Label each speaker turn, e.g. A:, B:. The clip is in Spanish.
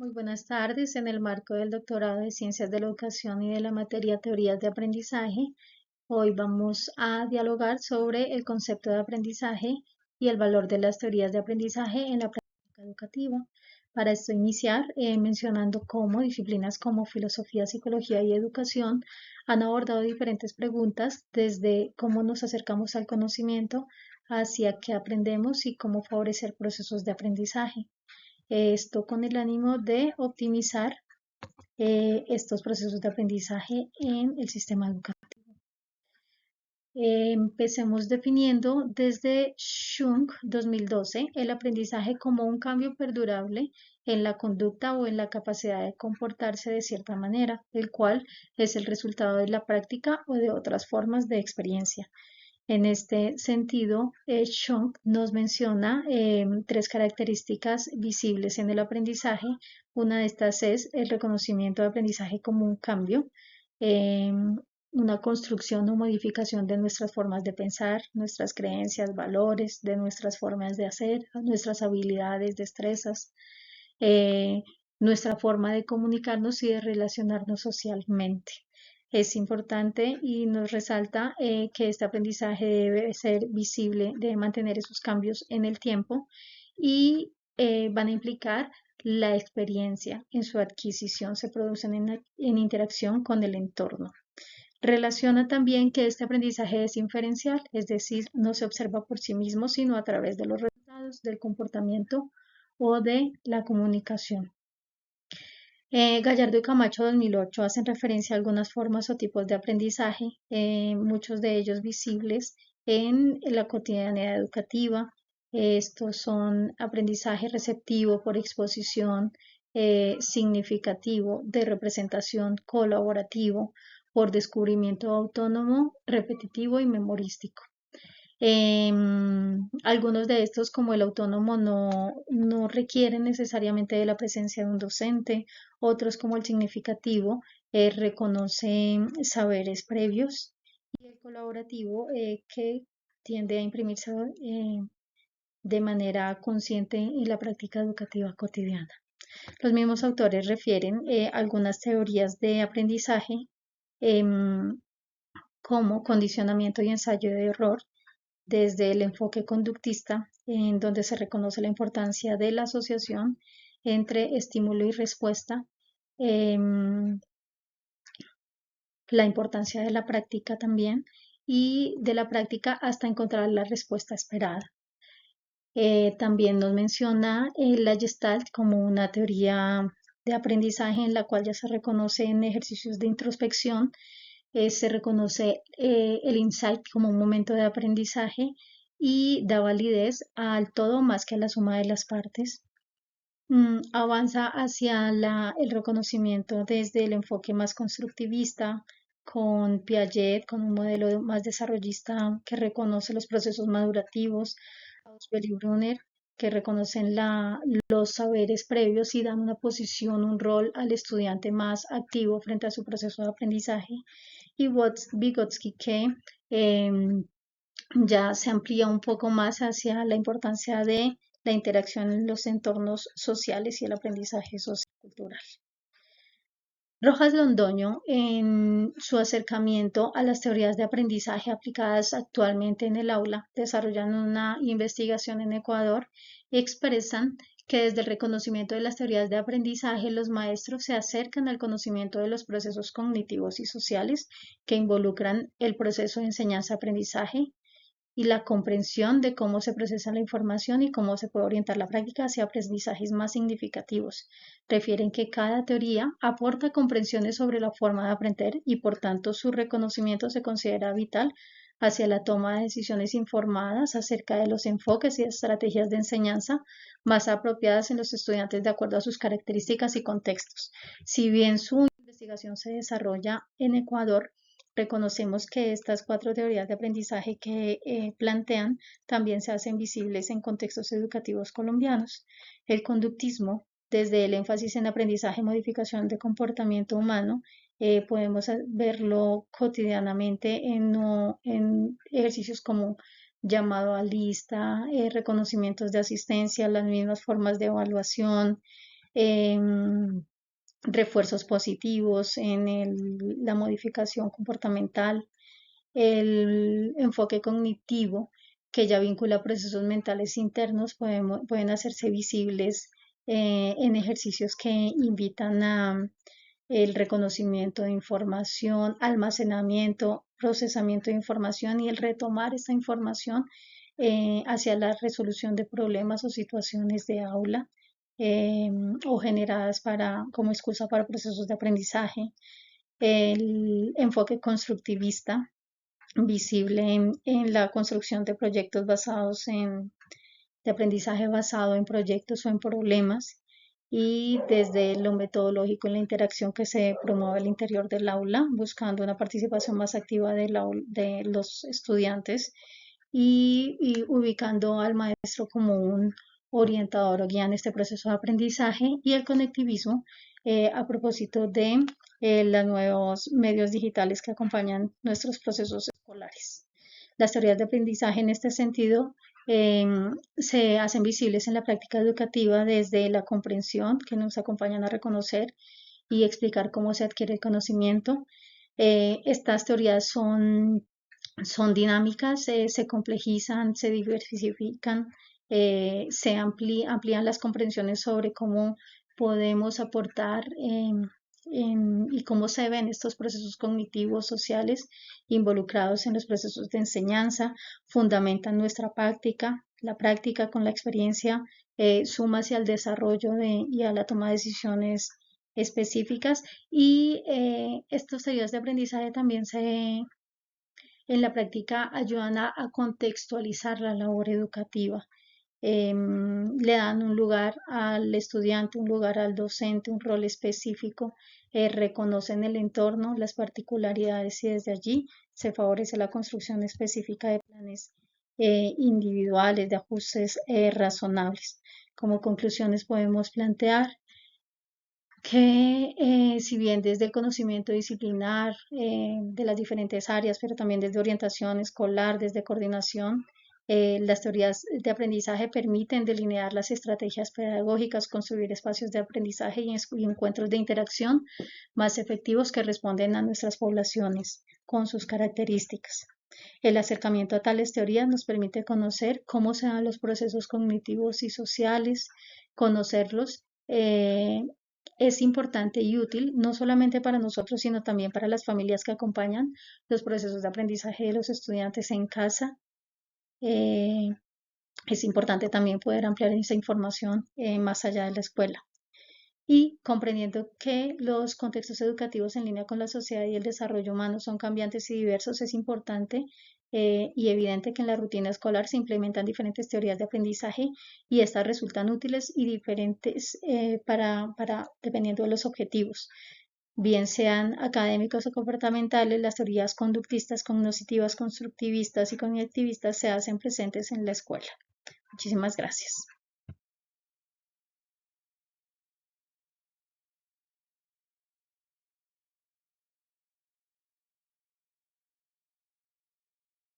A: Muy buenas tardes. En el marco del doctorado de Ciencias de la Educación y de la materia Teorías de Aprendizaje, hoy vamos a dialogar sobre el concepto de aprendizaje y el valor de las teorías de aprendizaje en la práctica educativa. Para esto iniciar mencionando cómo disciplinas como filosofía, psicología y educación han abordado diferentes preguntas desde cómo nos acercamos al conocimiento hacia qué aprendemos y cómo favorecer procesos de aprendizaje. Esto con el ánimo de optimizar estos procesos de aprendizaje en el sistema educativo. Empecemos definiendo desde Schunk 2012 el aprendizaje como un cambio perdurable en la conducta o en la capacidad de comportarse de cierta manera, el cual es el resultado de la práctica o de otras formas de experiencia. En este sentido, Schunk nos menciona tres características visibles en el aprendizaje. Una de estas es el reconocimiento de aprendizaje como un cambio, una construcción o modificación de nuestras formas de pensar, nuestras creencias, valores, de nuestras formas de hacer, nuestras habilidades, destrezas, nuestra forma de comunicarnos y de relacionarnos socialmente. Es importante y nos resalta que este aprendizaje debe ser visible, debe mantener esos cambios en el tiempo y van a implicar la experiencia en su adquisición, se producen en interacción con el entorno. Relaciona también que este aprendizaje es inferencial, es decir, no se observa por sí mismo, sino a través de los resultados, del comportamiento o de la comunicación. Gallardo y Camacho 2008 hacen referencia a algunas formas o tipos de aprendizaje, muchos de ellos visibles en la cotidianidad educativa. Estos son aprendizaje receptivo por exposición, significativo de representación, colaborativo por descubrimiento autónomo, repetitivo y memorístico. Algunos de estos, como el autónomo, no requieren necesariamente de la presencia de un docente. Otros, como el significativo, reconocen saberes previos. Y el colaborativo, que tiende a imprimirse de manera consciente en la práctica educativa cotidiana. Los mismos autores refieren algunas teorías de aprendizaje como condicionamiento y ensayo de error, desde el enfoque conductista, en donde se reconoce la importancia de la asociación entre estímulo y respuesta, la importancia de la práctica también y de la práctica hasta encontrar la respuesta esperada. También nos menciona la Gestalt como una teoría de aprendizaje en la cual ya se reconoce en ejercicios de introspección, se reconoce el insight como un momento de aprendizaje y da validez al todo más que a la suma de las partes. Avanza hacia el reconocimiento desde el enfoque más constructivista, con Piaget, con un modelo más desarrollista que reconoce los procesos madurativos, Auswell y Brunner, que reconocen los saberes previos y dan una posición, un rol al estudiante más activo frente a su proceso de aprendizaje, y Vygotsky, que ya se amplía un poco más hacia la importancia de la interacción en los entornos sociales y el aprendizaje sociocultural. Rojas Londoño, en su acercamiento a las teorías de aprendizaje aplicadas actualmente en el aula, desarrollan una investigación en Ecuador y expresan que desde el reconocimiento de las teorías de aprendizaje, los maestros se acercan al conocimiento de los procesos cognitivos y sociales que involucran el proceso de enseñanza-aprendizaje y la comprensión de cómo se procesa la información y cómo se puede orientar la práctica hacia aprendizajes más significativos. Refieren que cada teoría aporta comprensiones sobre la forma de aprender y por tanto su reconocimiento se considera vital hacia la toma de decisiones informadas acerca de los enfoques y estrategias de enseñanza más apropiadas en los estudiantes de acuerdo a sus características y contextos. Si bien su investigación se desarrolla en Ecuador, reconocemos que estas 4 teorías de aprendizaje que plantean también se hacen visibles en contextos educativos colombianos. El conductismo, desde el énfasis en aprendizaje y modificación de comportamiento humano, podemos verlo cotidianamente en ejercicios como llamado a lista, reconocimientos de asistencia, las mismas formas de evaluación, refuerzos positivos, en la modificación comportamental, el enfoque cognitivo, que ya vincula procesos mentales internos, pueden hacerse visibles en ejercicios que invitan a el reconocimiento de información, almacenamiento, procesamiento de información y el retomar esta información hacia la resolución de problemas o situaciones de aula o generadas como excusa para procesos de aprendizaje. El enfoque constructivista, visible en la construcción de proyectos de aprendizaje basado en proyectos o en problemas, y desde lo metodológico en la interacción que se promueve al interior del aula, buscando una participación más activa de los estudiantes y ubicando al maestro como un orientador o guía en este proceso de aprendizaje, y el conectivismo a propósito de los nuevos medios digitales que acompañan nuestros procesos escolares. Las teorías de aprendizaje en este sentido se hacen visibles en la práctica educativa desde la comprensión, que nos acompañan a reconocer y explicar cómo se adquiere el conocimiento. Estas teorías son dinámicas, se complejizan, se diversifican, se amplían las comprensiones sobre cómo podemos aportar y cómo se ven estos procesos cognitivos sociales involucrados en los procesos de enseñanza, fundamentan nuestra práctica, la práctica con la experiencia suma hacia el desarrollo y a la toma de decisiones específicas, y estos teorías de aprendizaje también en la práctica ayudan a contextualizar la labor educativa. Le dan un lugar al estudiante, un lugar al docente, un rol específico, reconocen el entorno, las particularidades, y desde allí se favorece la construcción específica de planes individuales, de ajustes razonables. Como conclusiones podemos plantear que si bien desde el conocimiento disciplinar de las diferentes áreas, pero también desde orientación escolar, desde coordinación, las teorías de aprendizaje permiten delinear las estrategias pedagógicas, construir espacios de aprendizaje y encuentros de interacción más efectivos que responden a nuestras poblaciones con sus características. El acercamiento a tales teorías nos permite conocer cómo se dan los procesos cognitivos y sociales, conocerlos. Es importante y útil no solamente para nosotros, sino también para las familias que acompañan los procesos de aprendizaje de los estudiantes en casa. Es importante también poder ampliar esa información más allá de la escuela. Y comprendiendo que los contextos educativos en línea con la sociedad y el desarrollo humano son cambiantes y diversos, es importante y evidente que en la rutina escolar se implementan diferentes teorías de aprendizaje, y estas resultan útiles y diferentes dependiendo de los objetivos, bien sean académicos o comportamentales. Las teorías conductistas, cognitivas, constructivistas y cognitivistas se hacen presentes en la escuela. Muchísimas gracias.